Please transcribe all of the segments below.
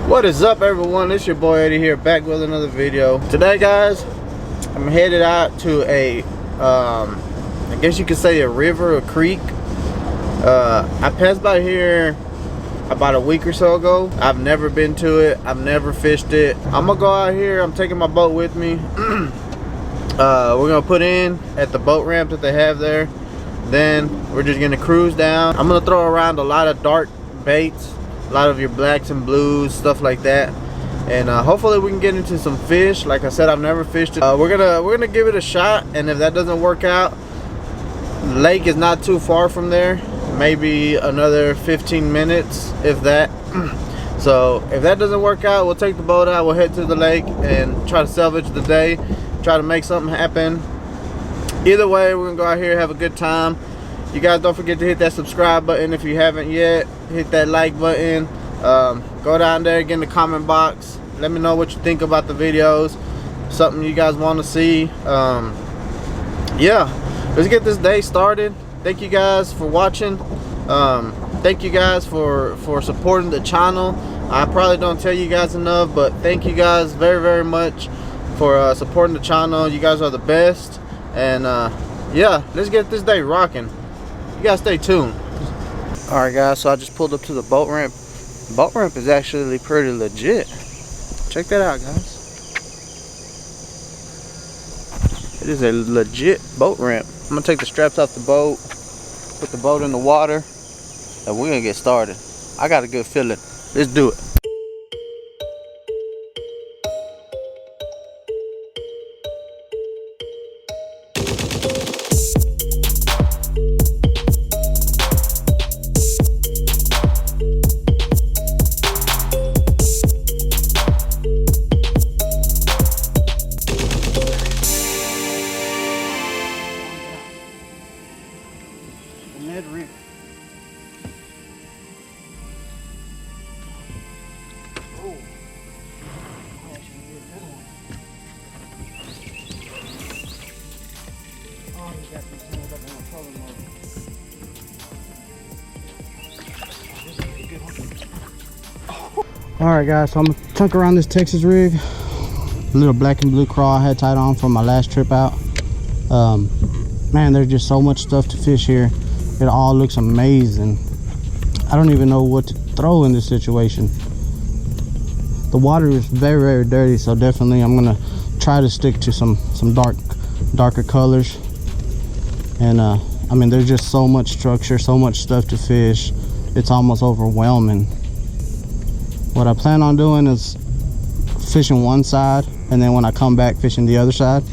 What is up, everyone? It's your boy Eddie here, back with another video. Today, guys, I'm headed out to a I guess you could say a river, a creek. I passed by here about a week or so ago. I've never been to it. I've never fished it. I'm gonna go out here. I'm taking my boat with me. We're gonna put in at the boat ramp that they have there. Then we're just gonna cruise down. I'm gonna throw around a lot of dark baits, a lot of your blacks and blues, stuff like that, and hopefully we can get into some fish. Like I said, I've never fished it. We're gonna give it a shot, and if that doesn't work out, the lake is not too far from there, maybe another 15 minutes if that. So if that doesn't work out, we'll take the boat out, we'll head to the lake and try to salvage the day, try to make something happen. Either way, we're gonna go out here, have a good time. You guys don't forget to hit that subscribe button if you haven't yet. Hit that like button. Go down there, get in the comment box. Let me know what you think about the videos. Something you guys want to see. Yeah, let's get this day started. Thank you guys for watching. Thank you guys for supporting the channel. I probably don't tell you guys enough, but thank you guys very much for supporting the channel. You guys are the best. And yeah, let's get this day rocking. You guys stay tuned. Alright guys, so I just pulled up to the boat ramp. The boat ramp is actually pretty legit. Check that out, guys. It is a legit boat ramp. I'm gonna take the straps off the boat, put the boat in the water, and we're gonna get started. I got a good feeling. Let's do it. Alright guys, so I'm gonna chunk around this Texas rig. A little black and blue crawl I had tied on from my last trip out. Man, there's just so much stuff to fish here. It all looks amazing. I don't even know what to throw in this situation. The water is very dirty, so definitely I'm gonna try to stick to some darker colors. And I mean, there's just so much structure, so much stuff to fish. It's almost overwhelming. What I plan on doing is fishing one side, and then when I come back, fishing the other side.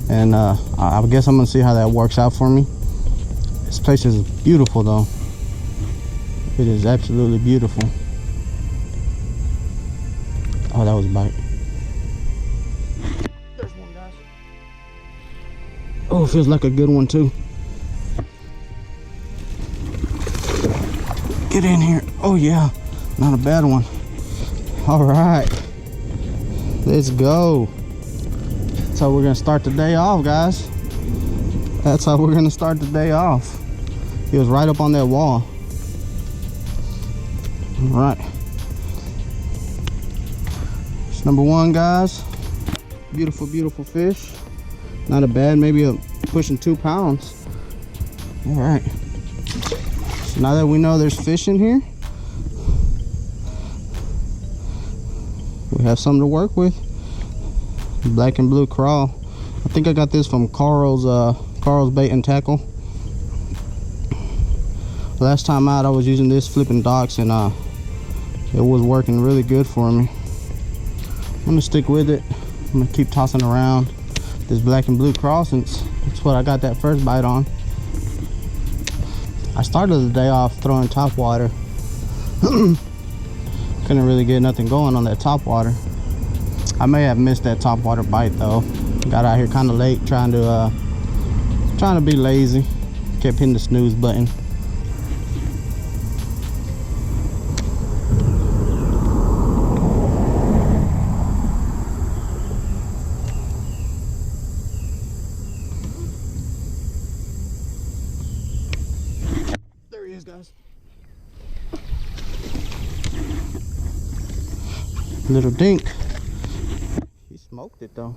And I guess I'm gonna see how that works out for me. This place is beautiful though. It is absolutely beautiful. Oh, that was a bite. There's one, guys. Oh, it feels like a good one too. Get in here. Oh yeah, not a bad one. All right, let's go. That's how we're gonna start the day off, guys. That's how we're gonna start the day off. He was right up on that wall. All right, it's number one, guys. Beautiful fish. Not a bad, maybe pushing 2 pounds. All right, so now that we know there's fish in here, we have something to work with. Black and blue crawl. I think I got this from Carl's Bait and Tackle. Last time out I was using this flipping docks, and it was working really good for me. I'm gonna stick with it. I'm gonna keep tossing around this black and blue crawl since that's what I got that first bite on. I started the day off throwing top water. Couldn't really get nothing going on that top water. I may have missed that top water bite though. Got out here kind of late, trying to be lazy. Kept hitting the snooze button. There he is, guys. Little dink. He smoked it though.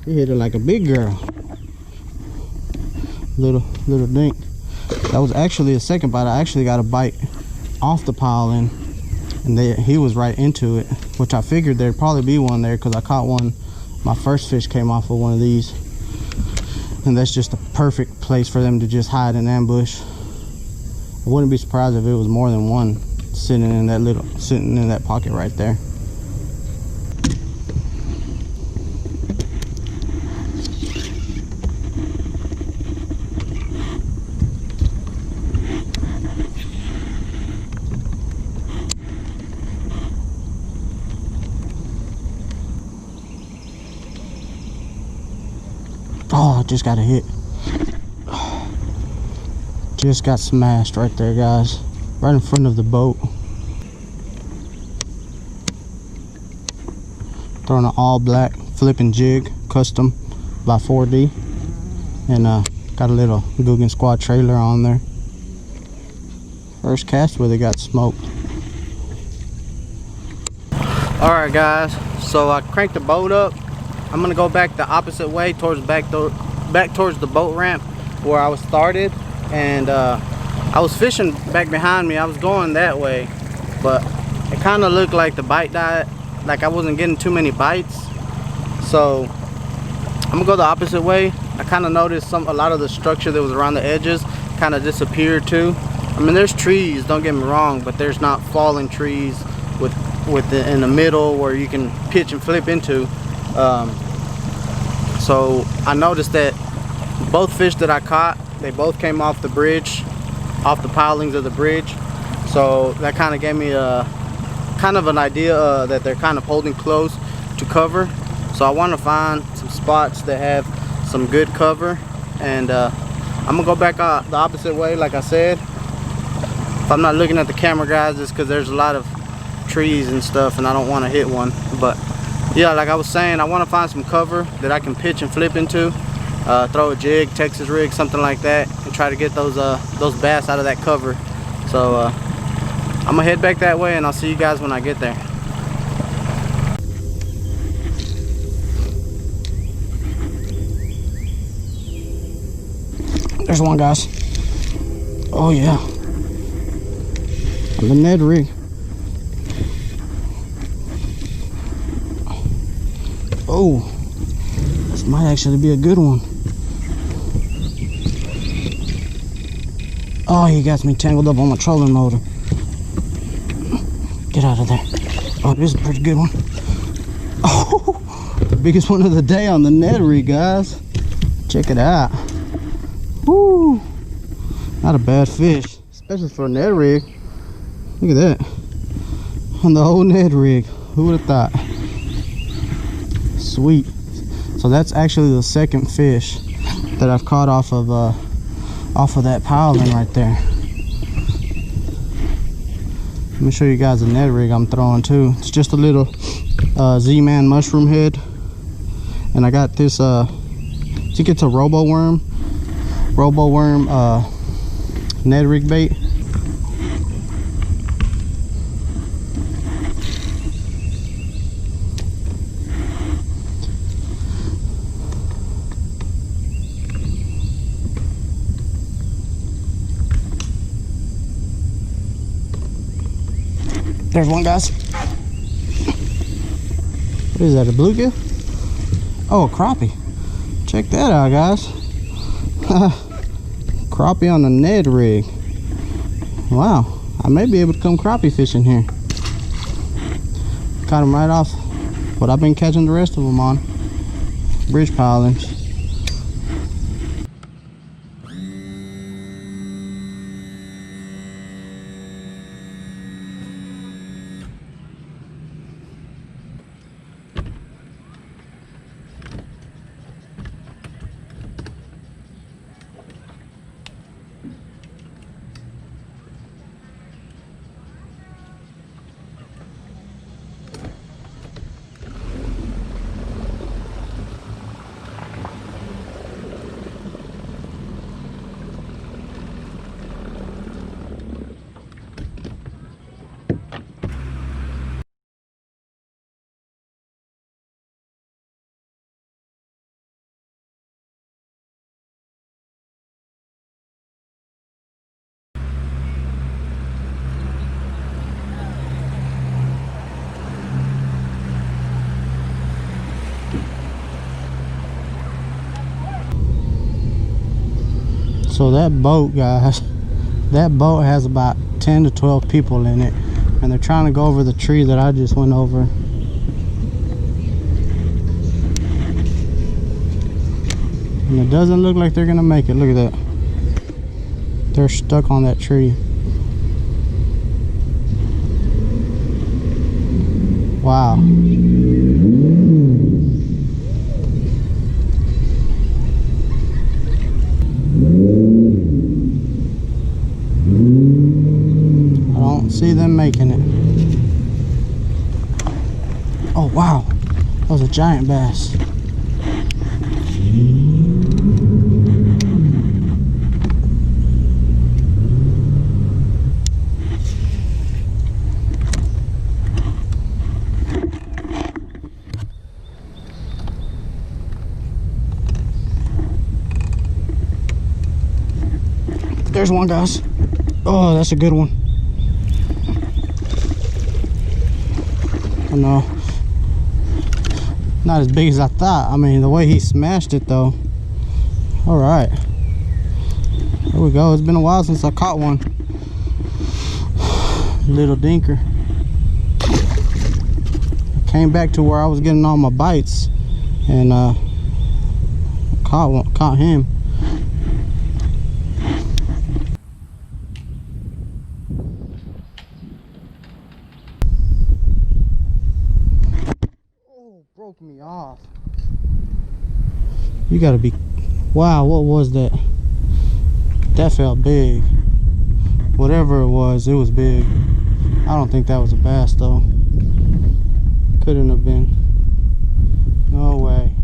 He hit it like a big girl. Little dink. That was actually a second bite. I actually got a bite off the piling, and he was right into it, which I figured there'd probably be one there because I caught one. My first fish came off of one of these, and that's just a perfect place for them to just hide and ambush. I wouldn't be surprised if it was more than one sitting in that pocket right there. Oh, I just got a hit. Just got smashed right there, guys. Right in front of the boat. Throwing an all black flipping jig, custom by 4D. And got a little Guggen Squad trailer on there. First cast with it got smoked. Alright guys, so I cranked the boat up. I'm gonna go back the opposite way towards back towards the boat ramp where I was started, and I was fishing back behind me. I was going that way, but it kind of looked like the bite died, like I wasn't getting too many bites. So I'm gonna go the opposite way. I kind of noticed a lot of the structure that was around the edges kind of disappeared too. I mean, there's trees, don't get me wrong, but there's not fallen trees in the middle where you can pitch and flip into. So I noticed that both fish that I caught, they both came off the bridge, off the pilings of the bridge. So that kind of gave me an idea that they're kind of holding close to cover. So I want to find some spots that have some good cover, and I'm gonna go back the opposite way. Like I said, if I'm not looking at the camera, guys, it's because there's a lot of trees and stuff and I don't want to hit one. But yeah, like I was saying, I want to find some cover that I can pitch and flip into, throw a jig, Texas rig, something like that, and try to get those bass out of that cover. So I'm gonna head back that way, and I'll see you guys when I get there. There's one, guys. Oh yeah, on the Ned rig. Oh, this might actually be a good one. Oh, he got me tangled up on my trolling motor. Get out of there. Oh, this is a pretty good one. Oh, the biggest one of the day on the Ned rig, guys. Check it out. Woo, not a bad fish, especially for a Ned rig. Look at that, on the whole Ned rig. Who would have thought? Sweet. So that's actually the second fish that I've caught off of that piling right there. Let me show you guys the Ned rig I'm throwing too. It's just a little Z-Man mushroom head, and I got this I think it's a robo worm Ned rig bait. There's one, guys. What is that, a bluegill? Oh, a crappie. Check that out, guys. Crappie on the Ned rig. Wow, I may be able to come crappie fishing here. Caught them right off what I've been catching the rest of them on. Bridge pilings. So that boat, guys, that boat has about 10 to 12 people in it, and they're trying to go over the tree that I just went over. And it doesn't look like they're gonna make it. Look at that. They're stuck on that tree. Wow. I don't see them making it. Oh wow, that was a giant bass. There's one, guys. Oh, that's a good one. Oh no, not as big as I thought. I mean, the way he smashed it though. All right, there we go. It's been a while since I caught one. Little dinker. I came back to where I was getting all my bites and caught him. Broke me off. You gotta be, wow, what was that? That felt big. Whatever it was big. I don't think that was a bass though. Couldn't have been. No way.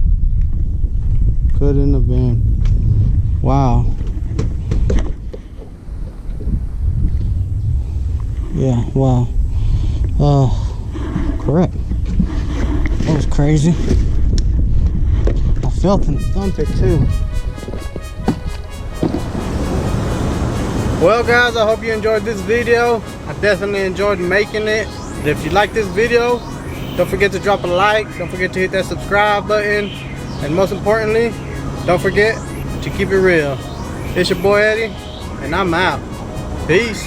Couldn't have been. Wow. Yeah, wow. Correct. That was crazy. I felt him thump it too. Well guys, I hope you enjoyed this video. I definitely enjoyed making it. If you like this video, don't forget to drop a like. Don't forget to hit that subscribe button. And most importantly, don't forget to keep it real. It's your boy Eddie, and I'm out. Peace.